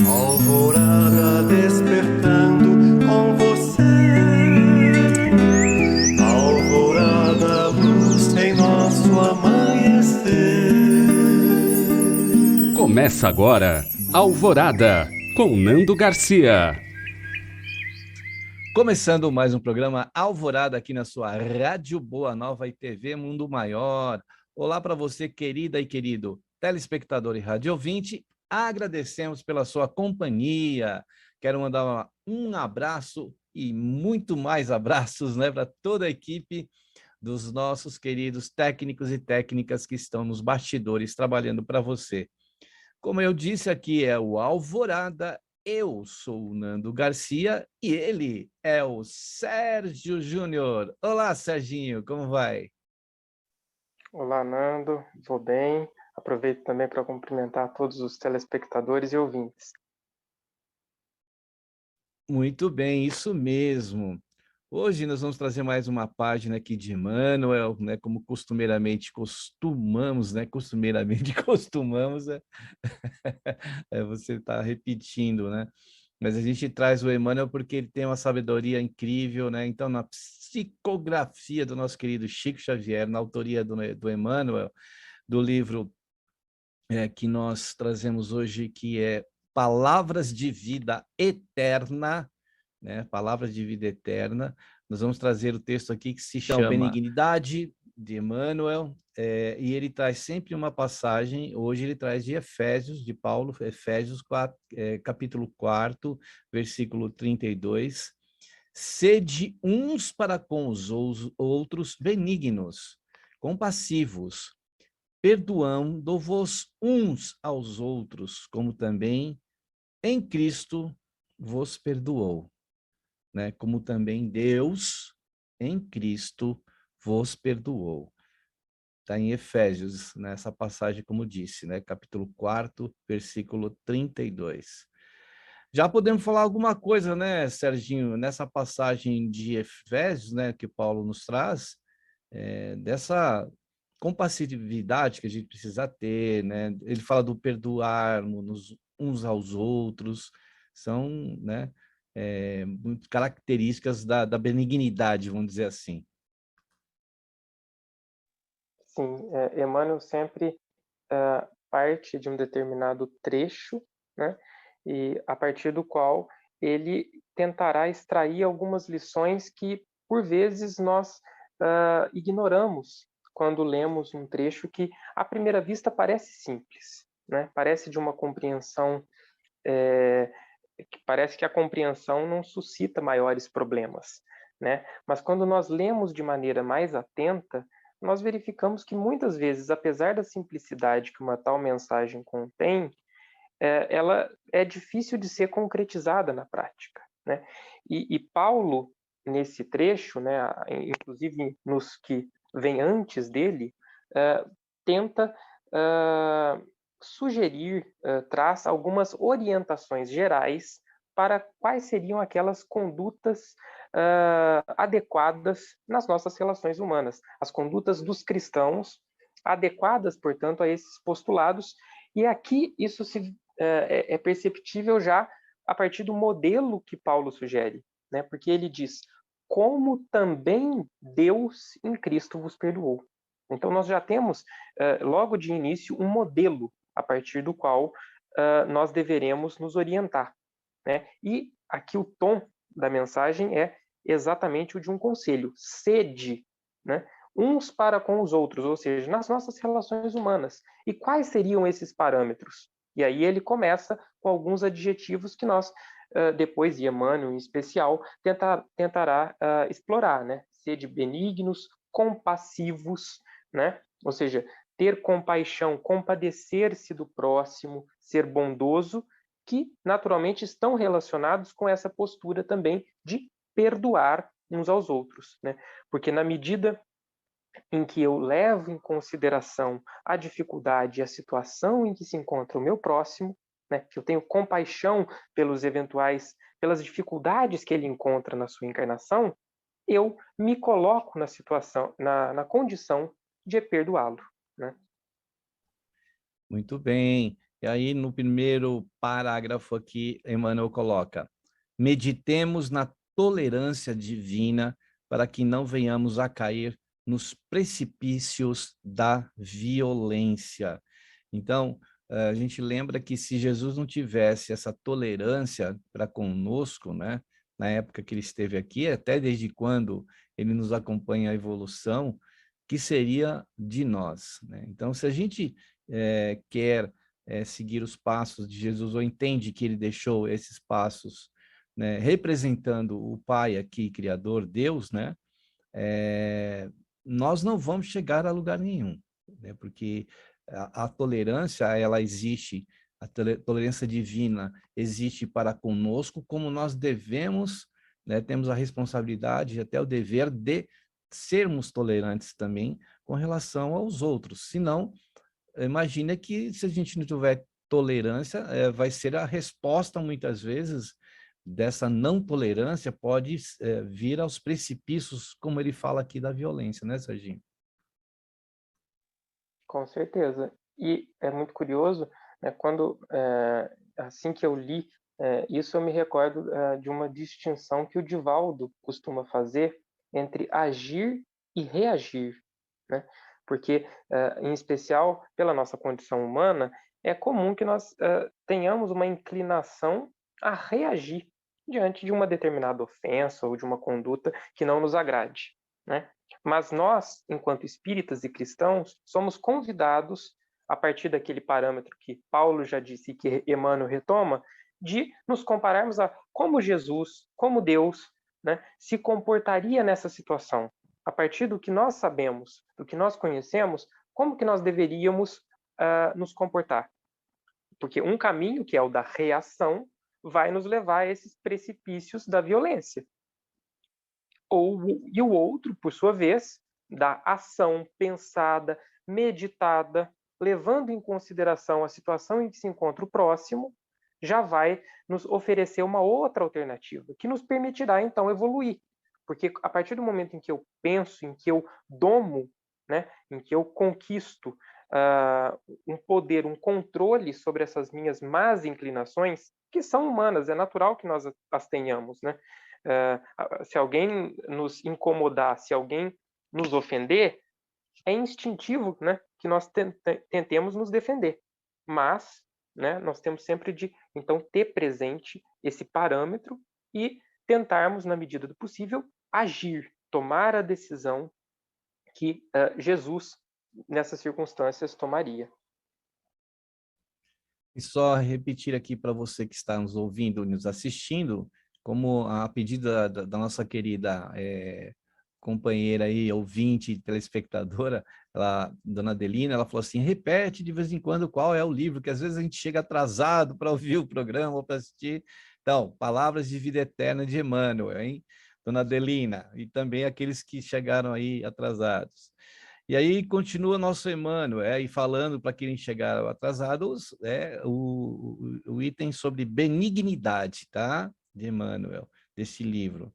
Alvorada despertando com você. Alvorada, luz em nosso amanhecer. Começa agora, Alvorada, com Nando Garcia. Começando mais um programa Alvorada aqui na sua Rádio Boa Nova e TV Mundo Maior. Olá para você, querida e querido telespectador e rádio ouvinte. Agradecemos pela sua companhia. Quero mandar um abraço e muito mais abraços, né, para toda a equipe dos nossos queridos técnicos e técnicas que estão nos bastidores trabalhando para você. Como eu disse, aqui é o Alvorada. Eu sou o Nando Garcia e ele é o Sérgio Júnior. Olá, Serginho, como vai? Olá, Nando. Vou bem. Aproveito também para cumprimentar todos os telespectadores e ouvintes. Muito bem, isso mesmo. Hoje nós vamos trazer mais uma página aqui de Emmanuel, né? Como costumeiramente costumamos, né? Costumeiramente costumamos, você está repetindo, né? Mas a gente traz o Emmanuel porque ele tem uma sabedoria incrível, né? Então, na psicografia do nosso querido Chico Xavier, na autoria do Emmanuel, do livro que nós trazemos hoje, que é Palavras de Vida Eterna, né? Palavras de Vida Eterna. Nós vamos trazer o texto aqui que se chama Benignidade, de Emmanuel, e ele traz sempre uma passagem. Hoje ele traz de Efésios, de Paulo, Efésios 4, capítulo 4, versículo 32. Sede uns para com os outros benignos, compassivos, perdoando-vos uns aos outros, como também em Cristo vos perdoou, né? Como também Deus em Cristo vos perdoou. Está em Efésios, nessa passagem, como disse, né? Capítulo 4, versículo 32. Já podemos falar alguma coisa, né, Serginho, nessa passagem de Efésios, né, que Paulo nos traz, dessa compassividade que a gente precisa ter, né? Ele fala do perdoarmos uns aos outros, são, né, muito características da benignidade, vamos dizer assim. Sim, Emmanuel sempre parte de um determinado trecho, né? E a partir do qual ele tentará extrair algumas lições que, por vezes, nós ignoramos quando lemos um trecho que, à primeira vista, parece simples, né? Parece de uma compreensão que parece que a compreensão não suscita maiores problemas, né? Mas quando nós lemos de maneira mais atenta, nós verificamos que muitas vezes, apesar da simplicidade que uma tal mensagem contém, ela é difícil de ser concretizada na prática, né? E Paulo, nesse trecho, né, inclusive nos que vêm antes dele, tenta sugerir, traz algumas orientações gerais para quais seriam aquelas condutas adequadas nas nossas relações humanas, as condutas dos cristãos adequadas, portanto, a esses postulados. E aqui isso é perceptível já a partir do modelo que Paulo sugere, né? Porque ele diz: como também Deus em Cristo vos perdoou. Então, nós já temos, logo de início, um modelo a partir do qual nós deveremos nos orientar, né? E aqui o tom da mensagem é exatamente o de um conselho: sede, né, uns para com os outros, ou seja, nas nossas relações humanas. E quais seriam esses parâmetros? E aí ele começa com alguns adjetivos que nós, depois, e Emmanuel em especial, tentará explorar, né? Sede benignos, compassivos, né? Ou seja, ter compaixão, compadecer-se do próximo, ser bondoso, que naturalmente estão relacionados com essa postura também de perdoar uns aos outros, né? Porque na medida em que eu levo em consideração a dificuldade e a situação em que se encontra o meu próximo, né, que eu tenho compaixão pelas dificuldades que ele encontra na sua encarnação, eu me coloco na situação, na condição de perdoá-lo, né? Muito bem. E aí, no primeiro parágrafo aqui, Emmanuel coloca: meditemos na tolerância divina para que não venhamos a cair nos precipícios da violência. Então, a gente lembra que se Jesus não tivesse essa tolerância para conosco, né, na época que ele esteve aqui, até desde quando ele nos acompanha a evolução, que seria de nós, né? Então, se a gente quer seguir os passos de Jesus, ou entende que ele deixou esses passos, né, representando o Pai aqui, Criador, Deus, né, nós não vamos chegar a lugar nenhum, né, porque a tolerância, ela existe, a tolerância divina existe para conosco, como nós devemos, né, temos a responsabilidade, até o dever de sermos tolerantes também com relação aos outros, senão imagina que se a gente não tiver tolerância, vai ser a resposta, muitas vezes, dessa não tolerância, pode vir aos precipícios, como ele fala aqui da violência, né, Serginho? Com certeza. E é muito curioso, né, quando, assim que eu li isso, eu me recordo de uma distinção que o Divaldo costuma fazer entre agir e reagir, né? Porque, em especial, pela nossa condição humana, é comum que nós tenhamos uma inclinação a reagir diante de uma determinada ofensa ou de uma conduta que não nos agrade, né? Mas nós, enquanto espíritas e cristãos, somos convidados, a partir daquele parâmetro que Paulo já disse e que Emmanuel retoma, de nos compararmos a como Jesus, como Deus, né, se comportaria nessa situação. A partir do que nós sabemos, do que nós conhecemos, como que nós deveríamos nos comportar? Porque um caminho, que é o da reação, vai nos levar a esses precipícios da violência. E o outro, por sua vez, da ação pensada, meditada, levando em consideração a situação em que se encontra o próximo, já vai nos oferecer uma outra alternativa, que nos permitirá, então, evoluir. Porque a partir do momento em que eu penso, em que eu domo, né, em que eu conquisto um poder, um controle sobre essas minhas más inclinações, que são humanas, é natural que nós as tenhamos, né? Se alguém nos incomodar, se alguém nos ofender, é instintivo, né, que nós tentemos nos defender. Mas, né, nós temos sempre de, então, ter presente esse parâmetro e tentarmos, na medida do possível, agir, tomar a decisão que Jesus, nessas circunstâncias, tomaria. E só repetir aqui para você que está nos ouvindo, nos assistindo, como a pedido da nossa querida companheira aí, ouvinte, telespectadora, dona Adelina, ela falou assim, repete de vez em quando qual é o livro, que às vezes a gente chega atrasado para ouvir o programa ou para assistir. Então, Palavras de Vida Eterna de Emmanuel, hein? Dona Adelina, e também aqueles que chegaram aí atrasados. E aí continua nosso Emmanuel, e falando para quem chegar atrasados, o item sobre benignidade, tá? De Emmanuel, desse livro.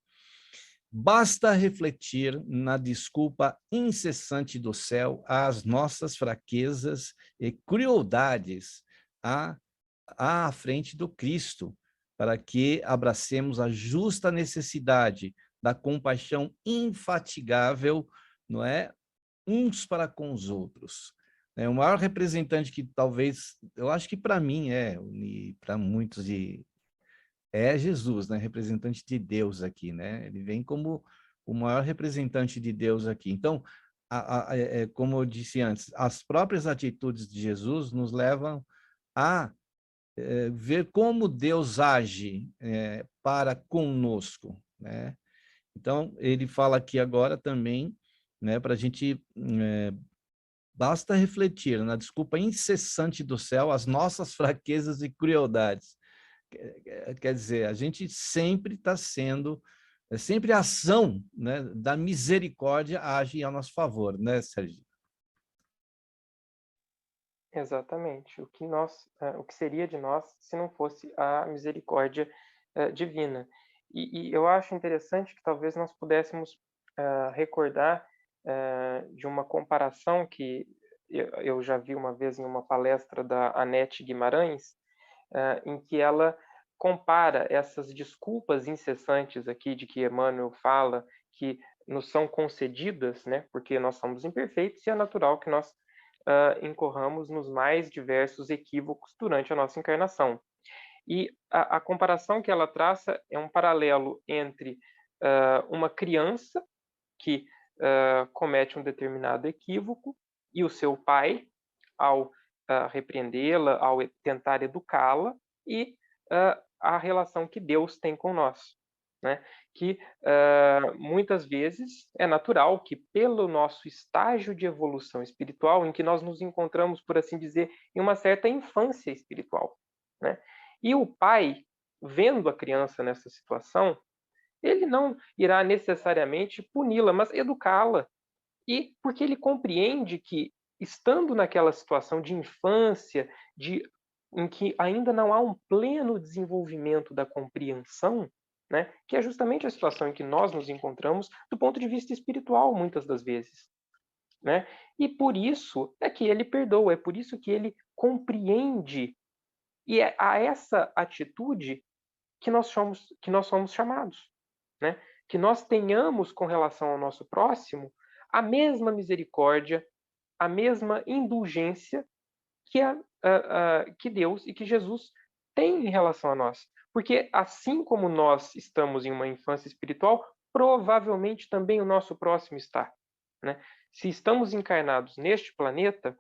Basta refletir na desculpa incessante do céu às nossas fraquezas e crueldades à frente do Cristo, para que abracemos a justa necessidade da compaixão infatigável, não é? Uns para com os outros. O maior representante que talvez, eu acho que para mim e para muitos, é Jesus, né? Representante de Deus aqui, né? Ele vem como o maior representante de Deus aqui. Então, como eu disse antes, as próprias atitudes de Jesus nos levam a ver como Deus age para conosco, né? Então, ele fala aqui agora também, né, para a gente basta refletir na desculpa incessante do céu às nossas fraquezas e crueldades. Quer dizer, a gente sempre está sendo, sempre a ação, né, da misericórdia age a nosso favor, né, Sérgio? Exatamente. O que seria de nós se não fosse a misericórdia divina? E eu acho interessante que talvez nós pudéssemos recordar de uma comparação que eu já vi uma vez em uma palestra da Anete Guimarães, em que ela compara essas desculpas incessantes aqui de que Emmanuel fala, que nos são concedidas, né, porque nós somos imperfeitos e é natural que nós incorramos nos mais diversos equívocos durante a nossa encarnação. E a comparação que ela traça é um paralelo entre uma criança que comete um determinado equívoco e o seu pai, ao repreendê-la, ao tentar educá-la, e a relação que Deus tem com nós, né? Que muitas vezes é natural que, pelo nosso estágio de evolução espiritual, em que nós nos encontramos, por assim dizer, em uma certa infância espiritual, né? E o pai, vendo a criança nessa situação, ele não irá necessariamente puni-la, mas educá-la. E porque ele compreende que, estando naquela situação de infância, em que ainda não há um pleno desenvolvimento da compreensão, né, que é justamente a situação em que nós nos encontramos do ponto de vista espiritual, muitas das vezes. Né? E por isso é que ele perdoa, é por isso que ele compreende. E é a essa atitude que nós somos chamados. Né? Que nós tenhamos com relação ao nosso próximo a mesma misericórdia, a mesma indulgência que Deus e que Jesus tem em relação a nós. Porque assim como nós estamos em uma infância espiritual, provavelmente também o nosso próximo está. Né? Se estamos encarnados neste planeta,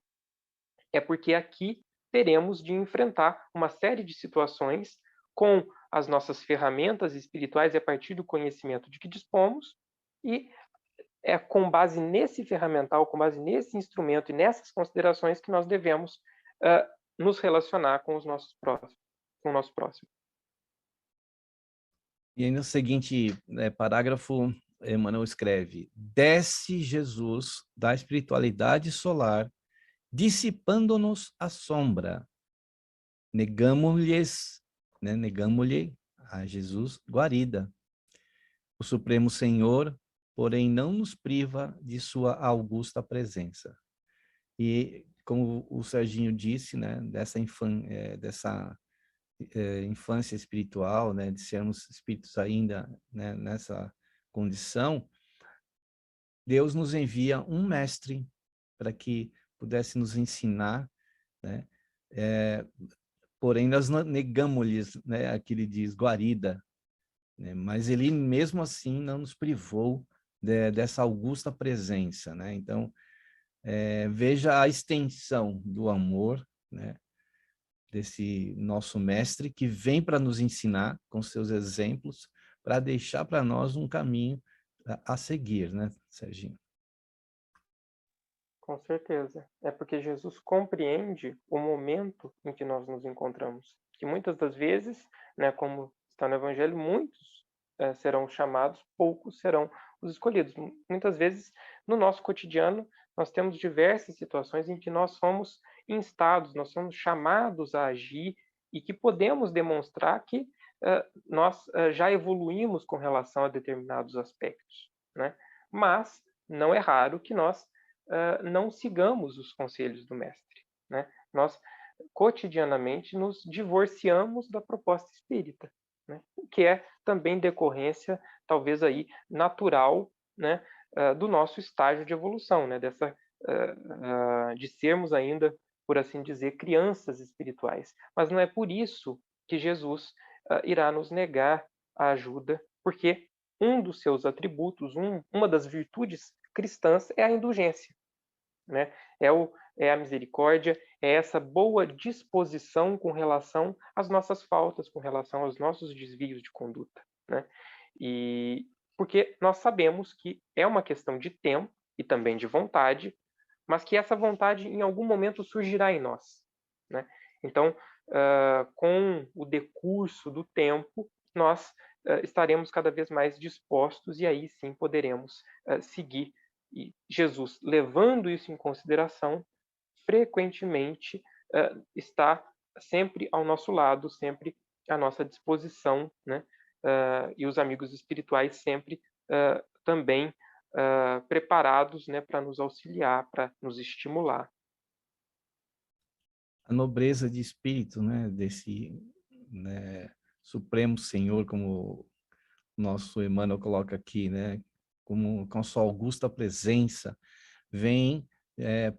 é porque aqui teremos de enfrentar uma série de situações com as nossas ferramentas espirituais e a partir do conhecimento de que dispomos, e é com base nesse ferramental, com base nesse instrumento e nessas considerações que nós devemos nos relacionar com os nossos próximos, com o nosso próximo. E aí no seguinte parágrafo, Emmanuel escreve: desce Jesus da espiritualidade solar, dissipando-nos a sombra. Negamos-lhe a Jesus guarida. O Supremo Senhor, porém, não nos priva de sua augusta presença. E, como o Serginho disse, né, dessa infância espiritual, né, de sermos espíritos ainda, né, nessa condição, Deus nos envia um mestre para que pudesse nos ensinar, né, porém nós negamos-lhes, né, aqui ele diz, guarida, né, mas ele mesmo assim não nos privou dessa augusta presença, né? Então, veja a extensão do amor, né, desse nosso mestre que vem para nos ensinar com seus exemplos, para deixar para nós um caminho a seguir, né, Serginho? Com certeza. É porque Jesus compreende o momento em que nós nos encontramos. Que muitas das vezes, né, como está no Evangelho, muitos serão chamados, poucos serão os escolhidos. Muitas vezes, no nosso cotidiano, nós temos diversas situações em que nós somos instados, nós somos chamados a agir e que podemos demonstrar que nós já evoluímos com relação a determinados aspectos, né? Mas não é raro que nós não sigamos os conselhos do mestre, né? Nós cotidianamente nos divorciamos da proposta espírita, né? Que é também decorrência, talvez aí natural, né, do nosso estágio de evolução, né? De sermos ainda, por assim dizer, crianças espirituais. Mas não é por isso que Jesus irá nos negar a ajuda, porque um dos seus atributos, uma das virtudes cristãs é a indulgência, né? É a misericórdia, é essa boa disposição com relação às nossas faltas, com relação aos nossos desvios de conduta, né? E porque nós sabemos que é uma questão de tempo e também de vontade, mas que essa vontade em algum momento surgirá em nós, né? Então, com o decurso do tempo, nós estaremos cada vez mais dispostos e aí sim poderemos seguir. E Jesus, levando isso em consideração, frequentemente está sempre ao nosso lado, sempre à nossa disposição, né? E os amigos espirituais sempre também preparados, né, para nos auxiliar, para nos estimular. a nobreza de espírito, né, desse, né, Supremo Senhor, como o nosso Emmanuel coloca aqui, né, como com sua augusta presença, vem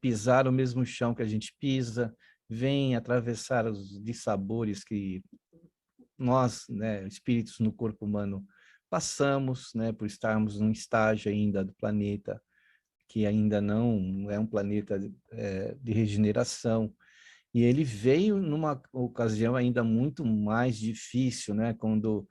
pisar o mesmo chão que a gente pisa, vem atravessar os dissabores que nós, né, espíritos no corpo humano, passamos, né, por estarmos num estágio ainda do planeta que ainda não é um planeta de regeneração. E ele veio numa ocasião ainda muito mais difícil, né, quando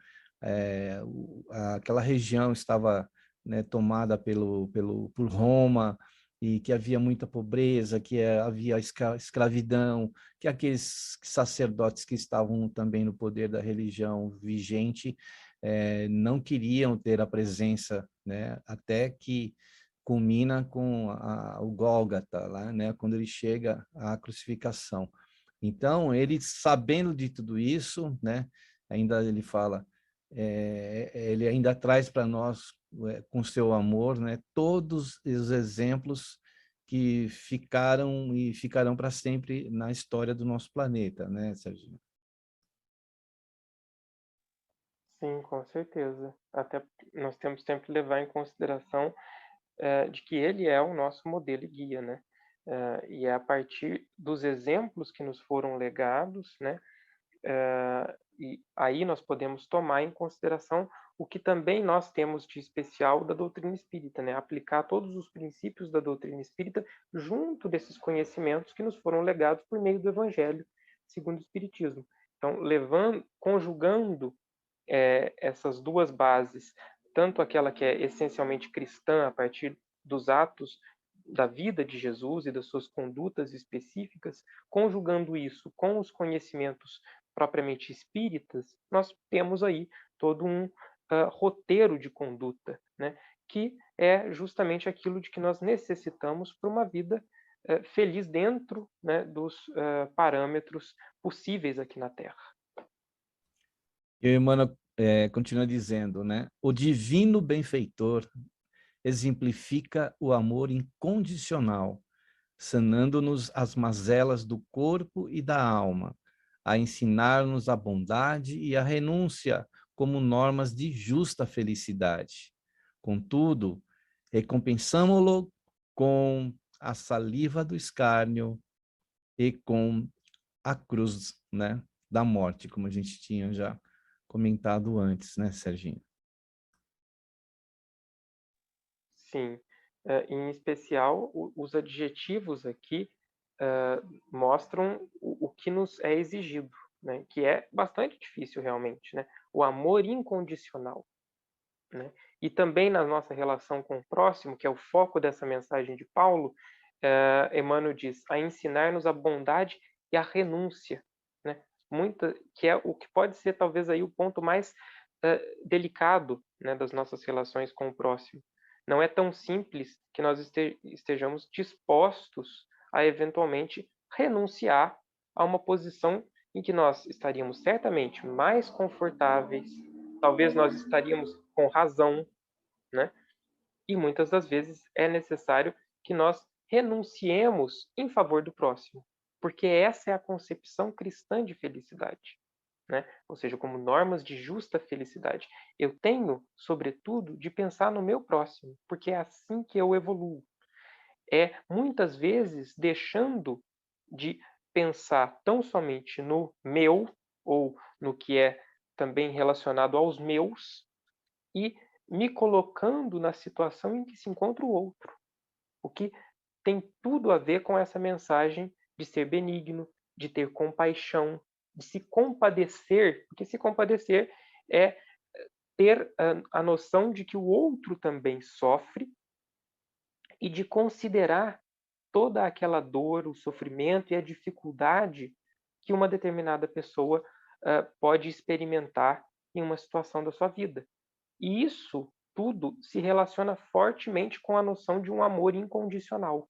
aquela região estava, né, tomada por Roma, e que havia muita pobreza, que havia escravidão, que aqueles sacerdotes que estavam também no poder da religião vigente não queriam ter a presença, né, até que culmina com o Gólgota, lá, né, quando ele chega à crucificação. Então, ele sabendo de tudo isso, né, ainda ele fala, ele ainda traz para nós, com seu amor, né, todos os exemplos que ficaram e ficarão para sempre na história do nosso planeta, né, Serginho? Sim, com certeza. Até nós temos sempre que levar em consideração de que ele é o nosso modelo e guia, né? E é a partir dos exemplos que nos foram legados, né? E aí nós podemos tomar em consideração o que também nós temos de especial da doutrina espírita, né? Aplicar todos os princípios da doutrina espírita junto desses conhecimentos que nos foram legados por meio do Evangelho, segundo o Espiritismo. Então, conjugando essas duas bases, tanto aquela que é essencialmente cristã, a partir dos atos da vida de Jesus e das suas condutas específicas, conjugando isso com os conhecimentos propriamente espíritas, nós temos aí todo um roteiro de conduta, né, que é justamente aquilo de que nós necessitamos para uma vida feliz dentro, né, dos parâmetros possíveis aqui na Terra. E o Emmanuel continua dizendo, né, o divino benfeitor exemplifica o amor incondicional, sanando-nos as mazelas do corpo e da alma, a ensinar-nos a bondade e a renúncia como normas de justa felicidade. Contudo, recompensamo-lo com a saliva do escárnio e com a cruz, né, da morte, como a gente tinha já comentado antes, né, Serginho? Sim, em especial os adjetivos aqui mostram o que nos é exigido, né? Que é bastante difícil realmente, né? O amor incondicional, né? E também na nossa relação com o próximo, que é o foco dessa mensagem de Paulo, Emmanuel diz, a ensinar-nos a bondade e a renúncia, né? Que é o que pode ser talvez aí o ponto mais delicado, né, das nossas relações com o próximo. Não é tão simples que nós estejamos dispostos a eventualmente renunciar a uma posição em que nós estaríamos certamente mais confortáveis, talvez nós estaríamos com razão, né? E muitas das vezes é necessário que nós renunciemos em favor do próximo, porque essa é a concepção cristã de felicidade, né? Ou seja, como normas de justa felicidade. Eu tenho, sobretudo, de pensar no meu próximo, porque é assim que eu evoluo. É muitas vezes deixando de pensar tão somente no meu ou no que é também relacionado aos meus e me colocando na situação em que se encontra o outro, o que tem tudo a ver com essa mensagem de ser benigno, de ter compaixão, de se compadecer, porque se compadecer é ter a noção de que o outro também sofre e de considerar toda aquela dor, o sofrimento e a dificuldade que uma determinada pessoa pode experimentar em uma situação da sua vida. E isso tudo se relaciona fortemente com a noção de um amor incondicional.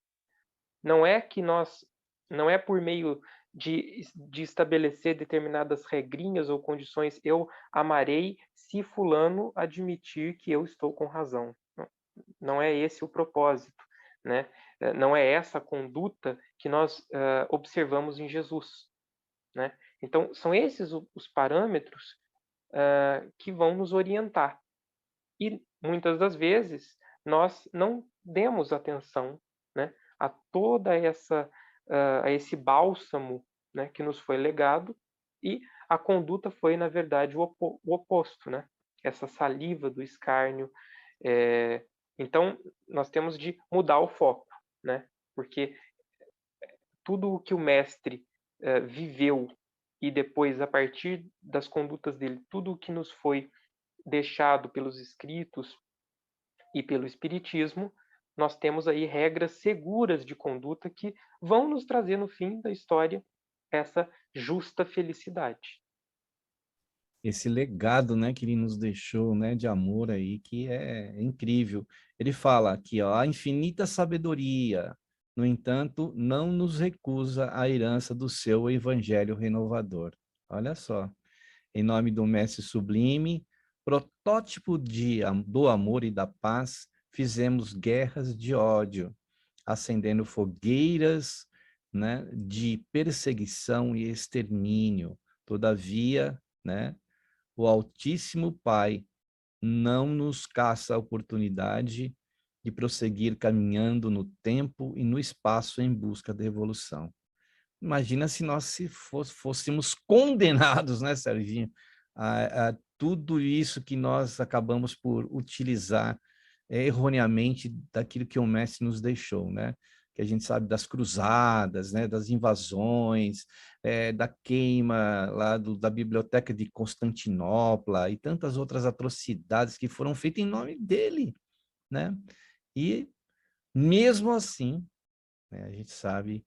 Não é que nós, não é por meio de estabelecer determinadas regrinhas ou condições, eu amarei se fulano admitir que eu estou com razão. Não é esse o propósito, né? Não é essa a conduta que nós observamos em Jesus, né? Então, são esses os parâmetros que vão nos orientar. E, muitas das vezes, nós não demos atenção, né, a toda a esse bálsamo, né, que nos foi legado, e a conduta foi, na verdade, o oposto, né? Essa saliva do escárnio. Então, nós temos de mudar o foco, né? Porque tudo o que o mestre viveu e depois, a partir das condutas dele, tudo o que nos foi deixado pelos escritos e pelo espiritismo, nós temos aí regras seguras de conduta que vão nos trazer no fim da história essa justa felicidade. Esse legado, né, que ele nos deixou, né, de amor aí, que é incrível. Ele fala aqui, ó, a infinita sabedoria, no entanto, não nos recusa a herança do seu evangelho renovador. Olha só, em nome do Mestre Sublime, protótipo do amor e da paz, fizemos guerras de ódio, acendendo fogueiras, né, de perseguição e extermínio. Todavia, né, o Altíssimo Pai não nos caça a oportunidade de prosseguir caminhando no tempo e no espaço em busca da evolução. Imagina se nós fôssemos condenados, né, Serginho, a tudo isso que nós acabamos por utilizar erroneamente daquilo que o mestre nos deixou, né? Que a gente sabe das cruzadas, né, das invasões, da queima lá da biblioteca de Constantinopla e tantas outras atrocidades que foram feitas em nome dele, né? E mesmo assim, né, a gente sabe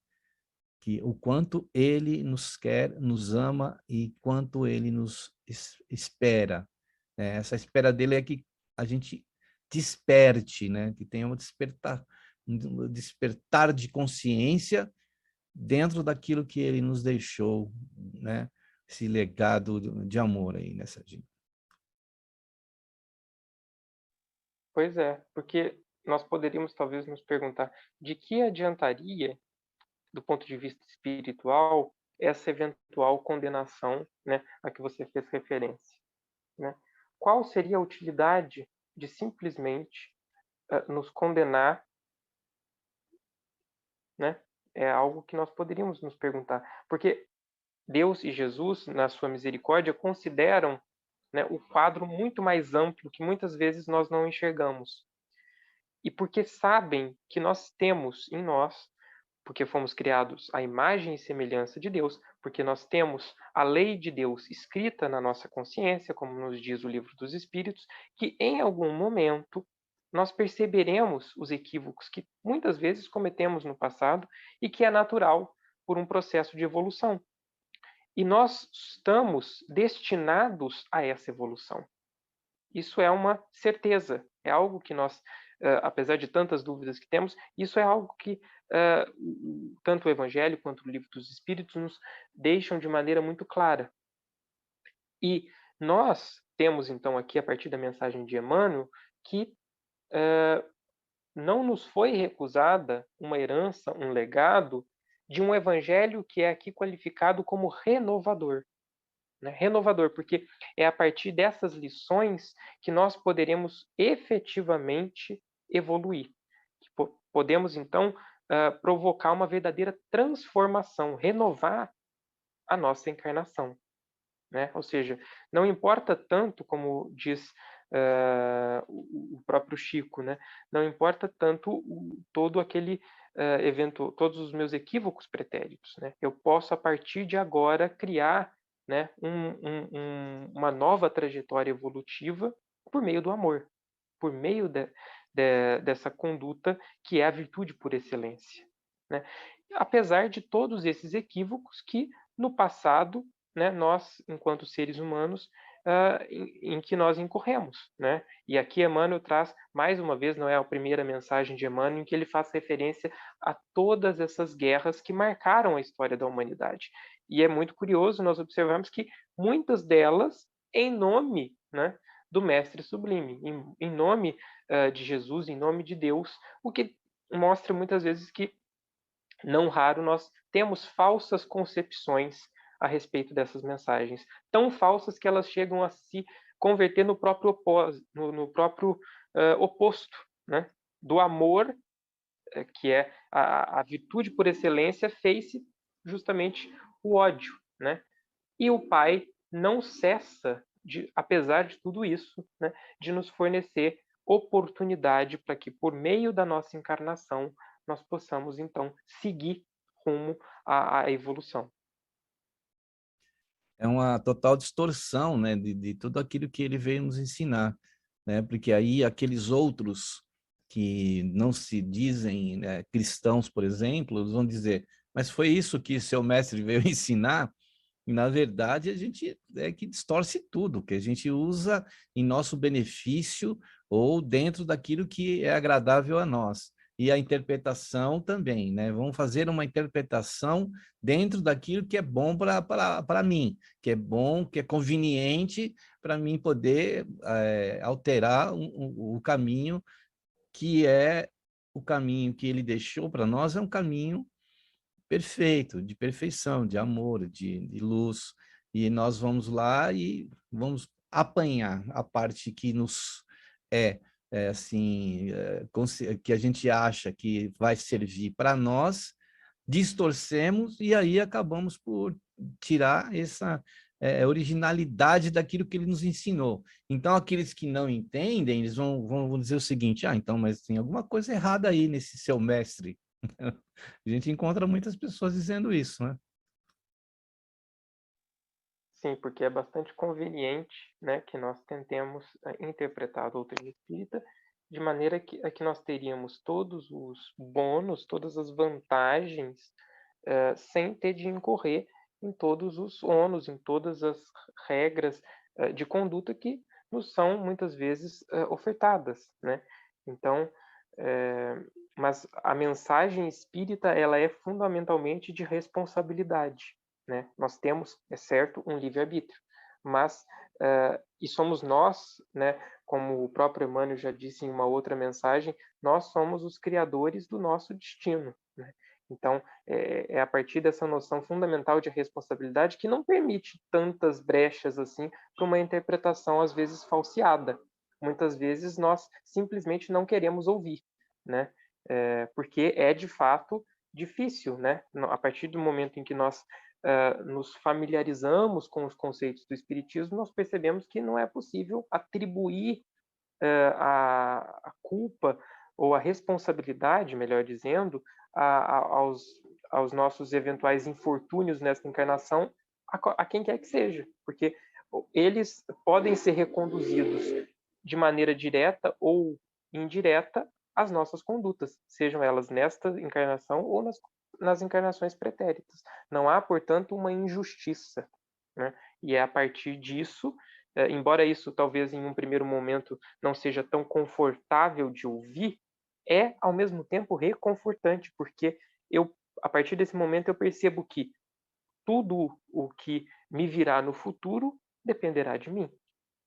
que o quanto ele nos quer, nos ama e quanto ele nos espera. Né? Essa espera dele é que a gente desperte, né? Que tenha um despertar de consciência dentro daquilo que ele nos deixou, né? Esse legado de amor aí nessa gente. Pois é, porque nós poderíamos talvez nos perguntar de que adiantaria, do ponto de vista espiritual, essa eventual condenação, né, a que você fez referência, né? Qual seria a utilidade de simplesmente nos condenar, né? É algo que nós poderíamos nos perguntar, porque Deus e Jesus, na sua misericórdia, consideram, né, o quadro muito mais amplo que muitas vezes nós não enxergamos. E porque sabem que nós temos em nós, porque fomos criados à imagem e semelhança de Deus, porque nós temos a lei de Deus escrita na nossa consciência, como nos diz o Livro dos Espíritos, que em algum momento nós perceberemos os equívocos que muitas vezes cometemos no passado e que é natural por um processo de evolução. E nós estamos destinados a essa evolução. Isso é uma certeza, é algo que nós, apesar de tantas dúvidas que temos, isso é algo que tanto o Evangelho quanto o Livro dos Espíritos nos deixam de maneira muito clara. E nós temos, então, aqui, a partir da mensagem de Emmanuel, que não nos foi recusada uma herança, um legado, de um Evangelho que é aqui qualificado como renovador. Né? Renovador, porque é a partir dessas lições que nós poderemos efetivamente evoluir. Podemos, então, provocar uma verdadeira transformação, renovar a nossa encarnação. Né? Ou seja, não importa tanto, como diz o próprio Chico, né? Não importa tanto todo aquele evento, todos os meus equívocos pretéritos. Né? Eu posso, a partir de agora, criar, né, uma nova trajetória evolutiva por meio do amor, por meio dessa conduta que é a virtude por excelência. Né? Apesar de todos esses equívocos que, no passado, né, nós, enquanto seres humanos, em que nós incorremos. Né? E aqui Emmanuel traz, mais uma vez, não é a primeira mensagem de Emmanuel, em que ele faz referência a todas essas guerras que marcaram a história da humanidade. E é muito curioso nós observarmos que muitas delas em nome, né, do Mestre Sublime, em nome de Jesus, em nome de Deus, o que mostra muitas vezes que, não raro, nós temos falsas concepções a respeito dessas mensagens, tão falsas que elas chegam a se converter no próprio, oposto, né? Do amor, que é a virtude por excelência, fez-se justamente o ódio, né? E o Pai não cessa, apesar de tudo isso, né, de nos fornecer oportunidade para que, por meio da nossa encarnação, nós possamos, então, seguir rumo à evolução. É uma total distorção, né, de tudo aquilo que ele veio nos ensinar, né? Porque aí aqueles outros que não se dizem, né, cristãos, por exemplo, eles vão dizer, mas foi isso que seu mestre veio ensinar? E, na verdade, a gente é que distorce tudo, que a gente usa em nosso benefício ou dentro daquilo que é agradável a nós. E a interpretação também, né? Vamos fazer uma interpretação dentro daquilo que é bom para mim, que é bom, que é conveniente para mim poder alterar o caminho que é o caminho que ele deixou para nós, é um caminho perfeito, de perfeição, de amor, de luz. E nós vamos lá e vamos apanhar a parte que nos assim, que a gente acha que vai servir para nós, distorcemos e aí acabamos por tirar essa originalidade daquilo que ele nos ensinou. Então, aqueles que não entendem, eles vão dizer o seguinte, então, mas tem alguma coisa errada aí nesse seu mestre. A gente encontra muitas pessoas dizendo isso, né? Sim, porque é bastante conveniente, né, que nós tentemos interpretar a doutrina espírita de maneira que nós teríamos todos os bônus, todas as vantagens, sem ter de incorrer em todos os ônus, em todas as regras de conduta que nos são muitas vezes ofertadas, né? Então, mas a mensagem espírita, ela é fundamentalmente de responsabilidade, né? Nós temos, é certo, um livre-arbítrio, mas e somos nós, né, como o próprio Emmanuel já disse em uma outra mensagem, nós somos os criadores do nosso destino, né? Então, é a partir dessa noção fundamental de responsabilidade que não permite tantas brechas assim para uma interpretação, às vezes, falseada. Muitas vezes nós simplesmente não queremos ouvir, né? Porque é, de fato, difícil, né? A partir do momento em que nós nos familiarizamos com os conceitos do Espiritismo, nós percebemos que não é possível atribuir a culpa ou a responsabilidade, melhor dizendo, aos nossos eventuais infortúnios nesta encarnação a quem quer que seja, porque eles podem ser reconduzidos de maneira direta ou indireta às nossas condutas, sejam elas nesta encarnação ou nas encarnações pretéritas. Não há, portanto, uma injustiça, né? E é a partir disso, embora isso talvez em um primeiro momento não seja tão confortável de ouvir, é ao mesmo tempo reconfortante, porque a partir desse momento eu percebo que tudo o que me virá no futuro dependerá de mim,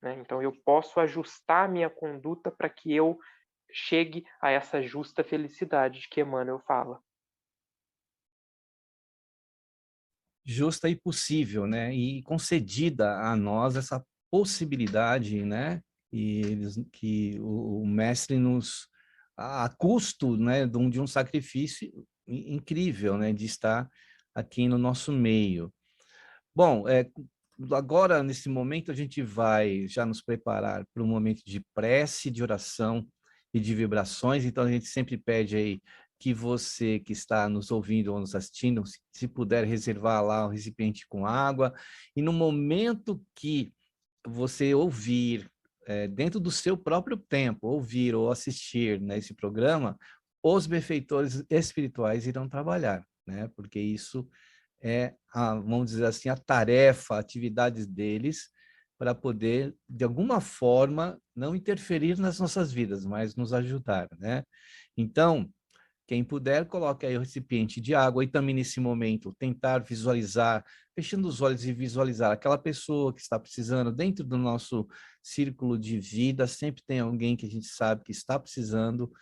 né? Então eu posso ajustar a minha conduta para que eu chegue a essa justa felicidade de que Emmanuel fala. Justa e possível, né? E concedida a nós essa possibilidade, né? E que o mestre nos, a custo, né, de um sacrifício incrível, né, de estar aqui no nosso meio. Bom, agora, nesse momento, a gente vai já nos preparar para um momento de prece, de oração e de vibrações. Então, a gente sempre pede aí que você que está nos ouvindo ou nos assistindo, se puder reservar lá o recipiente com água. E no momento que você ouvir, dentro do seu próprio tempo, ouvir ou assistir nesse programa, os benfeitores espirituais irão trabalhar, né? Porque isso vamos dizer assim, a tarefa, a atividade deles para poder, de alguma forma, não interferir nas nossas vidas, mas nos ajudar, né? Então, quem puder, coloque aí o recipiente de água e também, nesse momento, tentar visualizar, fechando os olhos e visualizar aquela pessoa que está precisando dentro do nosso círculo de vida. Sempre tem alguém que a gente sabe que está precisando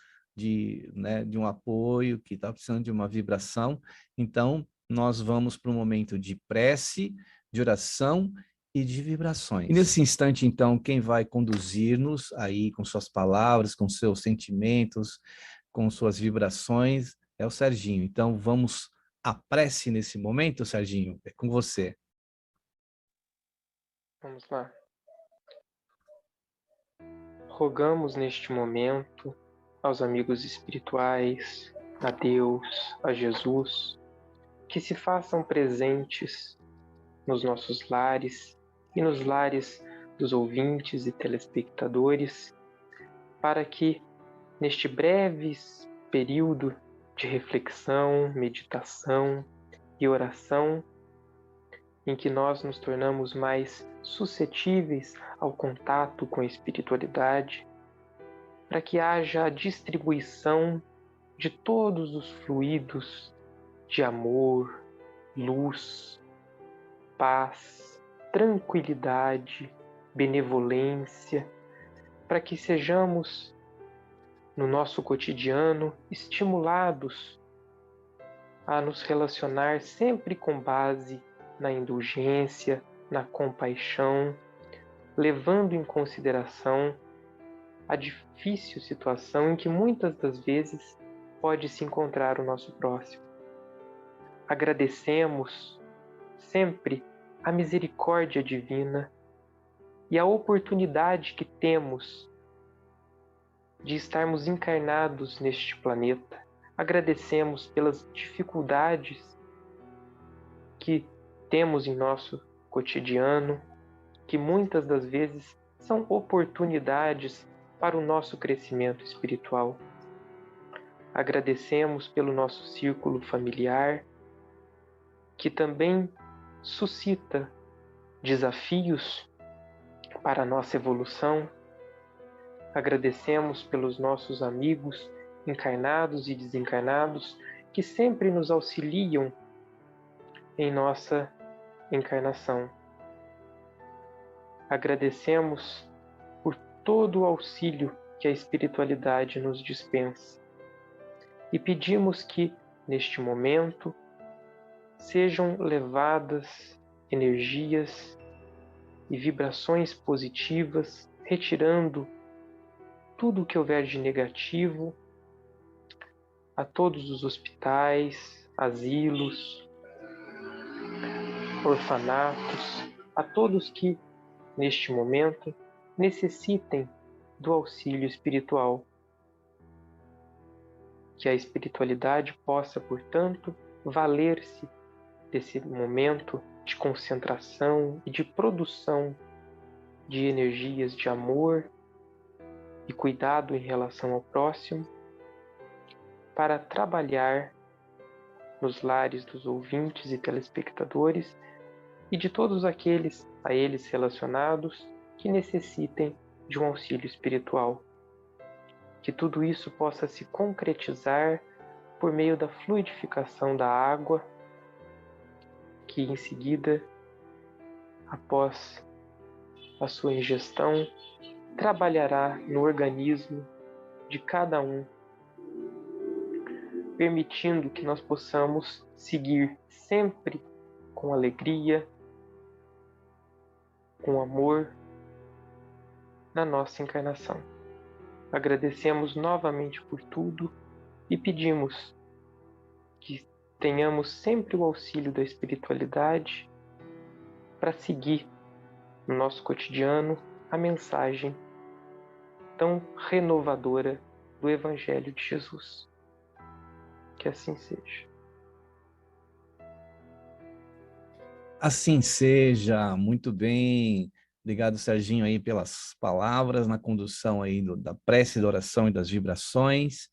né, de um apoio, que está precisando de uma vibração. Então, nós vamos para um momento de prece, de oração e de vibrações. E nesse instante, então, quem vai conduzir-nos aí com suas palavras, com seus sentimentos, com suas vibrações, é o Serginho. Então, vamos à prece nesse momento, Serginho? É com você. Vamos lá. Rogamos neste momento aos amigos espirituais, a Deus, a Jesus, que se façam presentes nos nossos lares e nos lares dos ouvintes e telespectadores, para que, neste breve período de reflexão, meditação e oração, em que nós nos tornamos mais suscetíveis ao contato com a espiritualidade, para que haja a distribuição de todos os fluidos de amor, luz, paz, tranquilidade, benevolência, para que sejamos, no nosso cotidiano, estimulados a nos relacionar sempre com base na indulgência, na compaixão, levando em consideração a difícil situação em que muitas das vezes pode se encontrar o nosso próximo. Agradecemos sempre a misericórdia divina e a oportunidade que temos de estarmos encarnados neste planeta. Agradecemos pelas dificuldades que temos em nosso cotidiano, que muitas das vezes são oportunidades para o nosso crescimento espiritual. Agradecemos pelo nosso círculo familiar, que também suscita desafios para a nossa evolução. Agradecemos pelos nossos amigos encarnados e desencarnados, que sempre nos auxiliam em nossa encarnação. Agradecemos por todo o auxílio que a espiritualidade nos dispensa e pedimos que, neste momento, sejam levadas energias e vibrações positivas, retirando tudo o que houver de negativo a todos os hospitais, asilos, orfanatos, a todos que, neste momento, necessitem do auxílio espiritual. Que a espiritualidade possa, portanto, valer-se desse momento de concentração e de produção de energias de amor e cuidado em relação ao próximo, para trabalhar nos lares dos ouvintes e telespectadores e de todos aqueles a eles relacionados que necessitem de um auxílio espiritual. Que tudo isso possa se concretizar por meio da fluidificação da água, que em seguida, após a sua ingestão, trabalhará no organismo de cada um, permitindo que nós possamos seguir sempre com alegria, com amor na nossa encarnação. Agradecemos novamente por tudo e pedimos que tenhamos sempre o auxílio da espiritualidade para seguir no nosso cotidiano a mensagem tão renovadora do Evangelho de Jesus. Que assim seja. Assim seja, muito bem. Obrigado, Serginho, aí pelas palavras na condução aí da prece, da oração e das vibrações.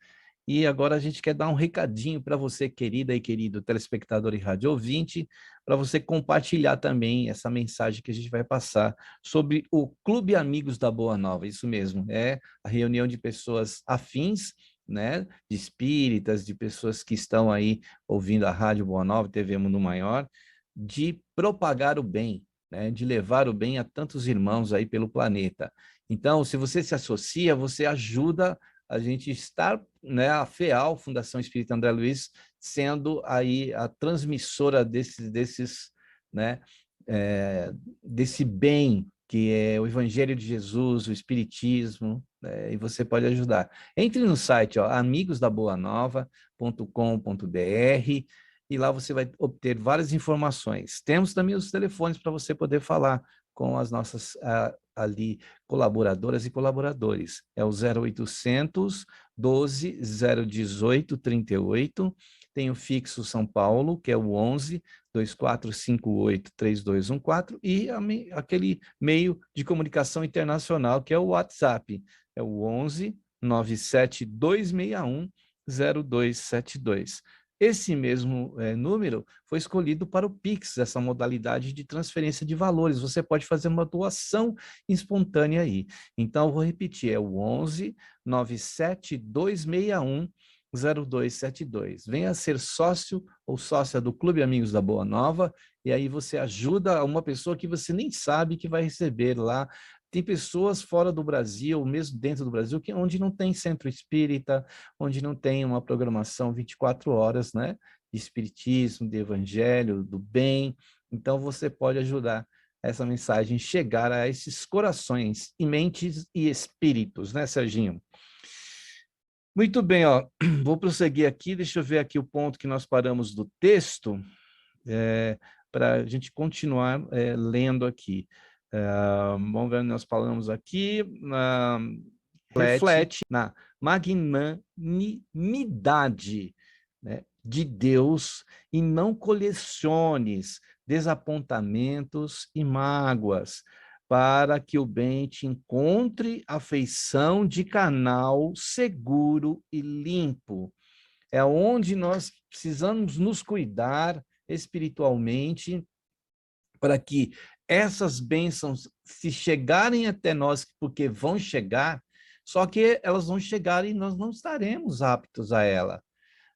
E agora a gente quer dar um recadinho para você, querida e querido telespectador e rádio ouvinte, para você compartilhar também essa mensagem que a gente vai passar sobre o Clube Amigos da Boa Nova. Isso mesmo, é a reunião de pessoas afins, né, de espíritas, de pessoas que estão aí ouvindo a Rádio Boa Nova, TV Mundo Maior, de propagar o bem, né, de levar o bem a tantos irmãos aí pelo planeta. Então, se você se associa, você ajuda a gente estar, né, a FEAL, Fundação Espírita André Luiz, sendo aí a transmissora desses, né, desse bem que é o Evangelho de Jesus, o Espiritismo, né, e você pode ajudar. Entre no site, ó, amigosdaboanova.com.br, e lá você vai obter várias informações. Temos também os telefones para você poder falar com as nossas ali colaboradoras e colaboradores. É o 0800 12 018 38. Tem o fixo São Paulo, que é o 11 2458 3214, e aquele meio de comunicação internacional, que é o WhatsApp, é o 11 97 261 0272. Esse mesmo número foi escolhido para o Pix, essa modalidade de transferência de valores. Você pode fazer uma doação espontânea aí. Então, eu vou repetir, é o 11 97 261 0272. Venha ser sócio ou sócia do Clube Amigos da Boa Nova, e aí você ajuda uma pessoa que você nem sabe que vai receber lá. Tem pessoas fora do Brasil, mesmo dentro do Brasil, onde não tem centro espírita, onde não tem uma programação 24 horas, né? De espiritismo, de evangelho, do bem. Então, você pode ajudar essa mensagem chegar a esses corações e mentes e espíritos, né, Serginho? Muito bem, ó. Vou prosseguir aqui, deixa eu ver aqui o ponto que nós paramos do texto, para a gente continuar lendo aqui. Vamos ver onde nós falamos aqui. Reflete na magnanimidade, né, de Deus, e não coleciones desapontamentos e mágoas, para que o bem te encontre a feição de canal seguro e limpo. É onde nós precisamos nos cuidar espiritualmente, para que essas bênçãos, se chegarem até nós, porque vão chegar, só que elas vão chegar e nós não estaremos aptos a ela.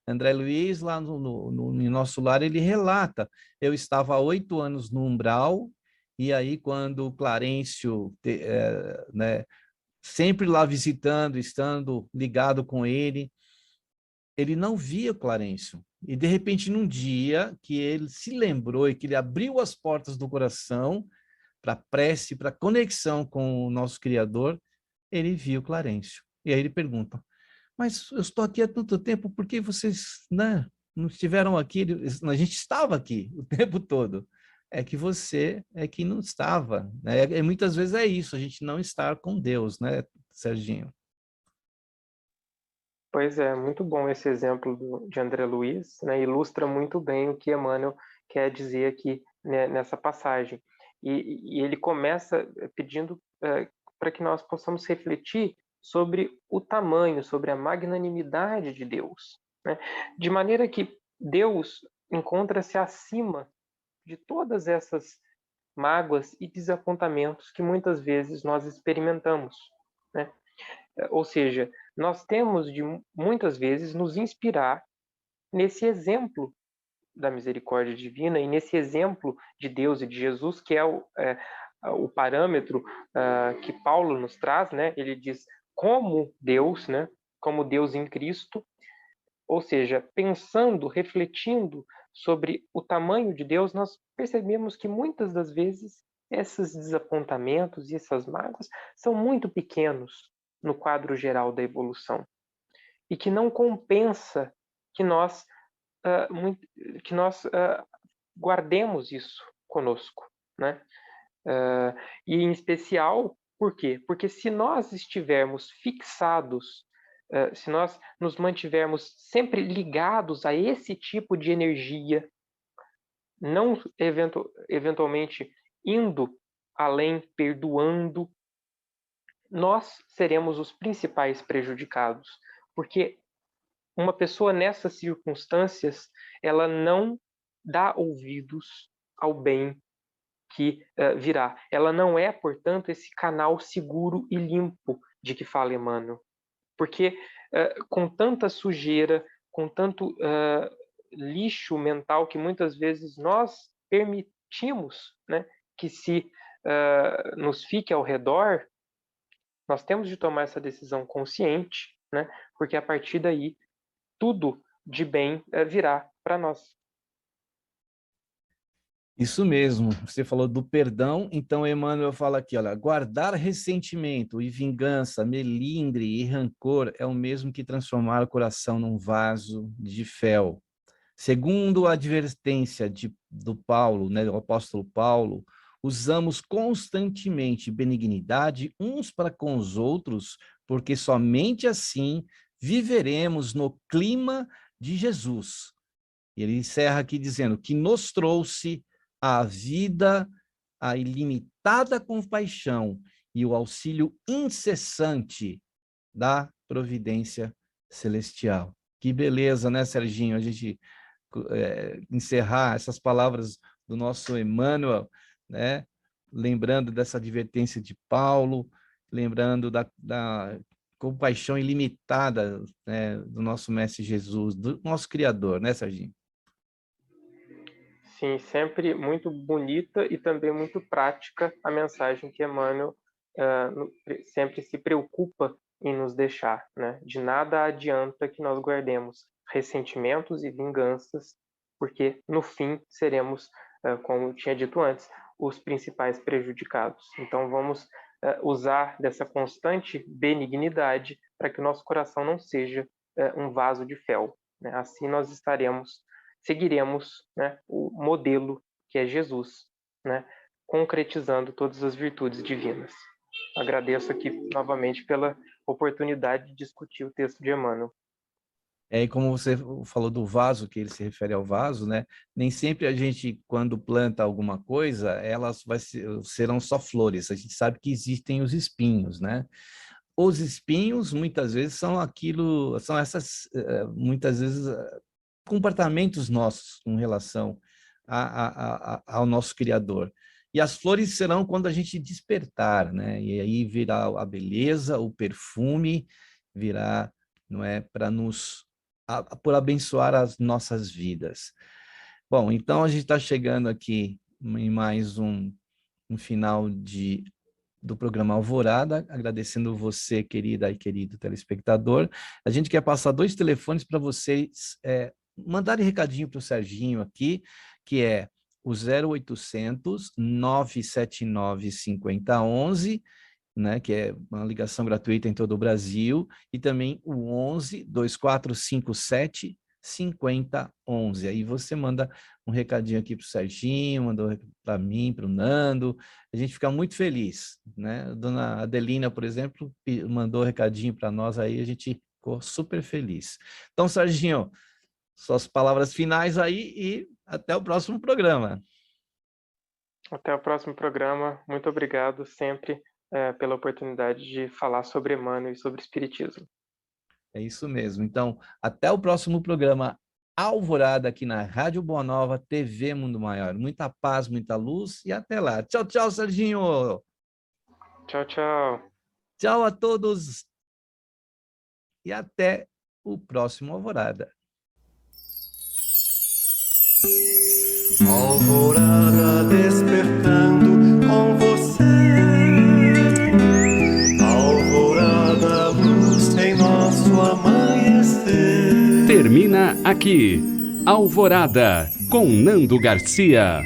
André Luiz, lá no nosso lar, ele relata, eu estava há 8 anos no umbral, e aí quando o Clarencio, né, sempre lá visitando, estando ligado com ele não via o Clarencio. E, de repente, num dia que ele se lembrou e que ele abriu as portas do coração para prece, para conexão com o nosso Criador, ele viu o Clarencio. E aí ele pergunta, mas eu estou aqui há tanto tempo, por que vocês, né, não estiveram aqui? A gente estava aqui o tempo todo. É que você é que não estava, né? E muitas vezes é isso, a gente não estar com Deus, né, Serginho? Pois é, muito bom esse exemplo de André Luiz, né? Ilustra muito bem o que Emmanuel quer dizer aqui, né, nessa passagem. E ele começa pedindo para que nós possamos refletir sobre o tamanho, sobre a magnanimidade de Deus, né? De maneira que Deus encontra-se acima de todas essas mágoas e desapontamentos que muitas vezes nós experimentamos, né? Ou seja, nós temos de muitas vezes nos inspirar nesse exemplo da misericórdia divina e nesse exemplo de Deus e de Jesus, que é o parâmetro que Paulo nos traz, né? Ele diz como Deus, né? Como Deus em Cristo, ou seja, pensando, refletindo sobre o tamanho de Deus, nós percebemos que muitas das vezes esses desapontamentos e essas mágoas são muito pequenos no quadro geral da evolução e que não compensa que nós guardemos isso conosco, né? E em especial, por quê? Porque se nós estivermos fixados, se nós nos mantivermos sempre ligados a esse tipo de energia, não eventualmente indo além, perdoando, nós seremos os principais prejudicados, porque uma pessoa nessas circunstâncias, ela não dá ouvidos ao bem que virá. Ela não é, portanto, esse canal seguro e limpo de que fala Emmanuel. Porque com tanta sujeira, com tanto lixo mental que muitas vezes nós permitimos, né, que se nos fique ao redor, nós temos de tomar essa decisão consciente né? Porque a partir daí, tudo de bem virá para nós. Isso mesmo, você falou do perdão, então Emmanuel fala aqui, olha, guardar ressentimento e vingança, melindre e rancor é o mesmo que transformar o coração num vaso de fel. Segundo a advertência do Paulo, né, do apóstolo Paulo, usamos constantemente benignidade uns para com os outros, porque somente assim viveremos no clima de Jesus. E ele encerra aqui dizendo que nos trouxe a vida, a ilimitada compaixão e o auxílio incessante da providência celestial. Que beleza, né, Serginho? A gente encerrar essas palavras do nosso Emmanuel, né? Lembrando dessa advertência de Paulo, lembrando da compaixão ilimitada, né, do nosso Mestre Jesus, do nosso Criador, né, Serginho? Sim, sempre muito bonita e também muito prática a mensagem que Emmanuel sempre se preocupa em nos deixar, né? De nada adianta que nós guardemos ressentimentos e vinganças, porque no fim seremos, como eu tinha dito antes, os principais prejudicados. Então vamos usar dessa constante benignidade para que o nosso coração não seja um vaso de fel, né? Assim nós seguiremos, né, o modelo que é Jesus, né, concretizando todas as virtudes divinas. Agradeço aqui novamente pela oportunidade de discutir o texto de Emmanuel. E como você falou do vaso, que ele se refere ao vaso, né? Nem sempre a gente, quando planta alguma coisa, elas serão só flores. A gente sabe que existem os espinhos, né? Os espinhos, muitas vezes, são essas, muitas vezes, comportamentos nossos com relação ao nosso Criador. E as flores serão quando a gente despertar, né? E aí virá a beleza, o perfume, virá, não é, para por abençoar as nossas vidas. Bom, então a gente está chegando aqui em mais um final do programa Alvorada, agradecendo você, querida e querido telespectador. A gente quer passar 2 telefones para vocês mandarem recadinho para o Serginho aqui, que é o 0800 979 5011, né, que é uma ligação gratuita em todo o Brasil, e também o 11 2457 5011. Aí você manda um recadinho aqui para o Serginho, mandou para mim, para o Nando, a gente fica muito feliz, né? A dona Adelina, por exemplo, mandou um recadinho para nós aí, a gente ficou super feliz. Então, Serginho, suas palavras finais aí e até o próximo programa. Até o próximo programa. Muito obrigado sempre pela oportunidade de falar sobre Emmanuel e sobre Espiritismo. É isso mesmo. Então, até o próximo programa Alvorada aqui na Rádio Boa Nova, TV Mundo Maior. Muita paz, muita luz e até lá. Tchau, tchau, Serginho. Tchau, tchau. Tchau a todos e até o próximo Alvorada. Alvorada despertando com você. Alvorada, luz em nosso amanhecer. Termina aqui, Alvorada, com Nando Garcia.